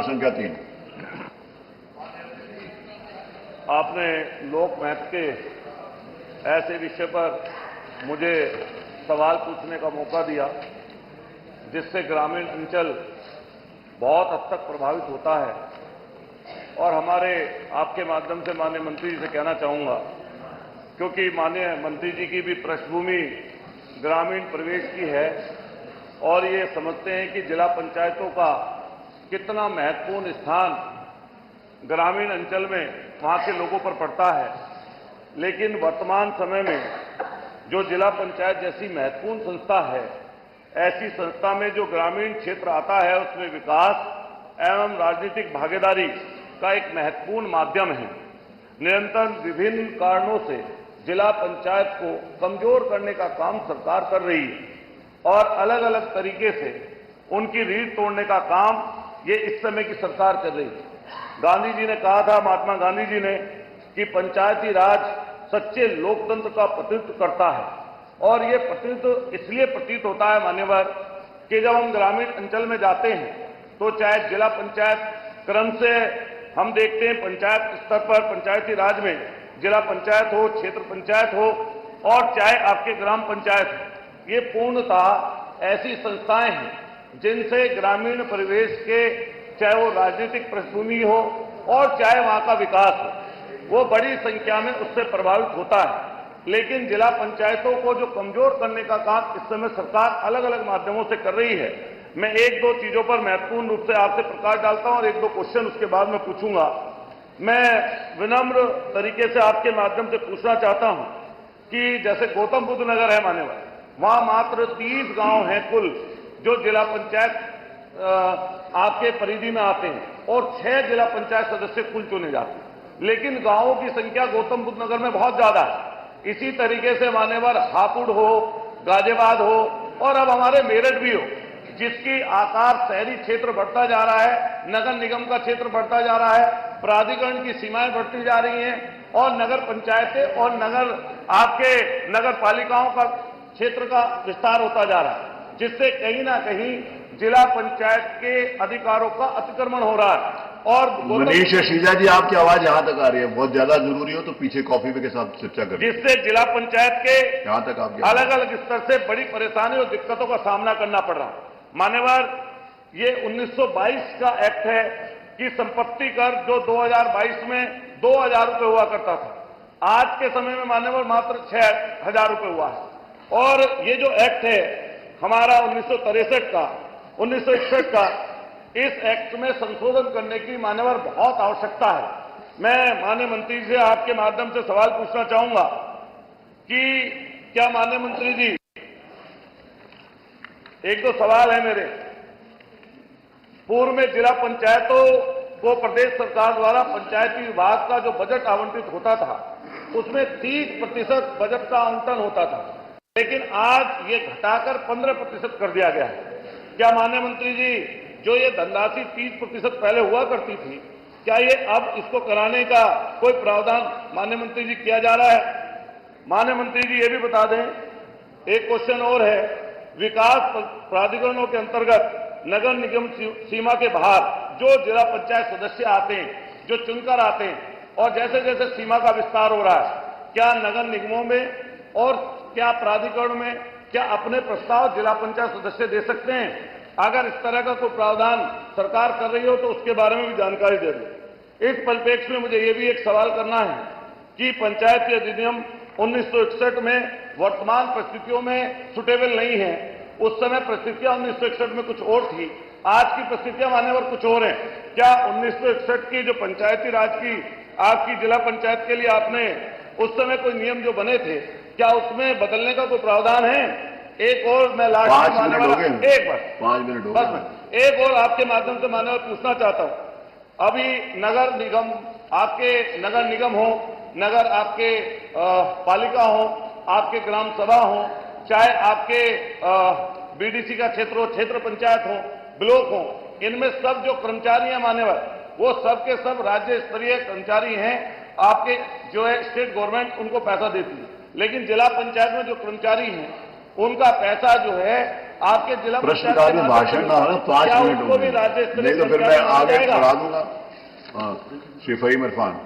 संख्या 3। आपने लोक महत्व के ऐसे विषय पर मुझे सवाल पूछने का मौका दिया जिससे ग्रामीण अंचल बहुत हद तक प्रभावित होता है। और हमारे आपके माध्यम से माननीय मंत्री जी से कहना चाहूंगा, क्योंकि माननीय मंत्री जी की भी पृष्ठभूमि ग्रामीण परिवेश की है और ये समझते हैं कि जिला पंचायतों का कितना महत्वपूर्ण स्थान ग्रामीण अंचल में वहां के लोगों पर पड़ता है। लेकिन वर्तमान समय में जो जिला पंचायत जैसी महत्वपूर्ण संस्था है, ऐसी संस्था में जो ग्रामीण क्षेत्र आता है उसमें विकास एवं राजनीतिक भागीदारी का एक महत्वपूर्ण माध्यम है। निरंतर विभिन्न कारणों से जिला पंचायत को कमजोर करने का काम सरकार कर रही है और अलग अलग तरीके से उनकी रीढ़ तोड़ने का काम ये इस समय की सरकार कर रही है। गांधी जी ने कहा था, महात्मा गांधी जी ने, कि पंचायती राज सच्चे लोकतंत्र का प्रतिनिधित्व करता है। और ये प्रतिनिधित्व इसलिए प्रतीत होता है मान्यवर कि जब हम ग्रामीण अंचल में जाते हैं तो चाहे जिला पंचायत क्रम से हम देखते हैं, पंचायत स्तर पर पंचायती राज में जिला पंचायत हो, क्षेत्र पंचायत हो और चाहे आपके ग्राम पंचायत हो, ये पूर्णतः ऐसी संस्थाएं हैं जिनसे ग्रामीण परिवेश के, चाहे वो राजनीतिक पृष्ठभूमि हो और चाहे वहां का विकास हो, वो बड़ी संख्या में उससे प्रभावित होता है। लेकिन जिला पंचायतों को जो कमजोर करने का काम इस समय सरकार अलग अलग माध्यमों से कर रही है। मैं एक दो चीजों पर महत्वपूर्ण रूप से आपसे प्रकाश डालता हूं और एक दो क्वेश्चन उसके बाद में पूछूंगा। मैं विनम्र तरीके से आपके माध्यम से पूछना चाहता हूं कि जैसे गौतम बुद्ध नगर है मान्यवर, वहां मात्र 30 गांव हैं कुल जो जिला पंचायत आपके परिधि में आते हैं और 6 जिला पंचायत सदस्य कुल चुने जाते हैं। लेकिन गांवों की संख्या गौतम बुद्ध नगर में बहुत ज्यादा है। इसी तरीके से मान्यवर हापुड़ हो, गाजियाबाद हो और अब हमारे मेरठ भी हो, जिसकी आकार शहरी क्षेत्र बढ़ता जा रहा है, नगर निगम का क्षेत्र बढ़ता जा रहा है, प्राधिकरण की सीमाएं बढ़ती जा रही हैं और नगर पंचायतें और आपके नगर पालिकाओं का क्षेत्र का विस्तार होता जा रहा है, जिससे कहीं ना कहीं जिला पंचायत के अधिकारों का अतिक्रमण हो रहा है। और मनीष शीजा जी, आपकी आवाज यहां तक आ रही है, बहुत ज्यादा जरूरी हो तो पीछे कॉफी के साथ चर्चा करें। जिससे जिला पंचायत के यहां तक आपके अलग अलग स्तर से बड़ी परेशानी और दिक्कतों का सामना करना पड़ रहा है। मान्यवर, ये 1922 का एक्ट है कि संपत्ति कर जो 2022 में 2000 रुपये हुआ करता था, आज के समय में मान्यवर मात्र 6000 रुपये हुआ है। और ये जो एक्ट है हमारा 1963 का, 1961 का, इस एक्ट में संशोधन करने की मान्यवर बहुत आवश्यकता है। मैं माननीय मंत्री से आपके माध्यम से सवाल पूछना चाहूंगा कि क्या माननीय मंत्री जी, एक दो सवाल है मेरे। पूर्व में जिला पंचायतों को प्रदेश सरकार द्वारा पंचायती विभाग का जो बजट आवंटित होता था उसमें 30% बजट का आवंटन होता था, लेकिन आज ये घटाकर 15% कर दिया गया है। क्या माननीय मंत्री जी, जो ये धनराशि 30% पहले हुआ करती थी, क्या ये अब इसको कराने का कोई प्रावधान माननीय मंत्री जी किया जा रहा है? माननीय मंत्री जी ये भी बता दें, एक क्वेश्चन और है, विकास प्राधिकरणों के अंतर्गत नगर निगम सीमा के बाहर जो जिला पंचायत सदस्य आते हैं, जो चुनकर आते हैं, और जैसे जैसे सीमा का विस्तार हो रहा है, क्या नगर निगमों में और क्या प्राधिकरण में क्या अपने प्रस्ताव जिला पंचायत सदस्य दे सकते हैं? अगर इस तरह का कोई प्रावधान सरकार कर रही हो तो उसके बारे में भी जानकारी दे दें। इस परिप्रेक्ष्य में मुझे ये भी एक सवाल करना है कि पंचायती अधिनियम 1961 में वर्तमान परिस्थितियों में सुटेबल नहीं है। उस समय परिस्थितियां 1961 में कुछ और थी, आज की परिस्थितियां मान्यवर कुछ और हैं। क्या 1961 की जो पंचायती राज की आपकी जिला पंचायत के लिए आपने उस समय कोई नियम जो बने थे, क्या उसमें बदलने का कोई प्रावधान है? एक और मैं लास्ट 5 मिनट हो गए, एक बार 5 मिनट हो गए, एक और आपके माध्यम से मान्यवर पूछना चाहता हूं। अभी नगर निगम, आपके नगर निगम हो, नगर आपके पालिका हो, आपके ग्राम सभा हो, चाहे आपके बीडीसी का क्षेत्र हो, क्षेत्र पंचायत हो, ब्लॉक हो, इनमें सब जो कर्मचारी हैं मान्यवर, वो सब के सब राज्य स्तरीय कर्मचारी हैं। आपके जो है स्टेट गवर्नमेंट उनको पैसा देती है, लेकिन जिला पंचायत में जो कर्मचारी हैं उनका पैसा जो है आपके जिला प्रश्नकाल में भाषण ना हो ना 5 मिनट उनको भी होंगे, राज्य स्तरीय नहीं तो फिर मैं पुरस्कार आगे मिल जाएगा? पढ़ा दूंगा। हाँ, श्री फहीम इरफान।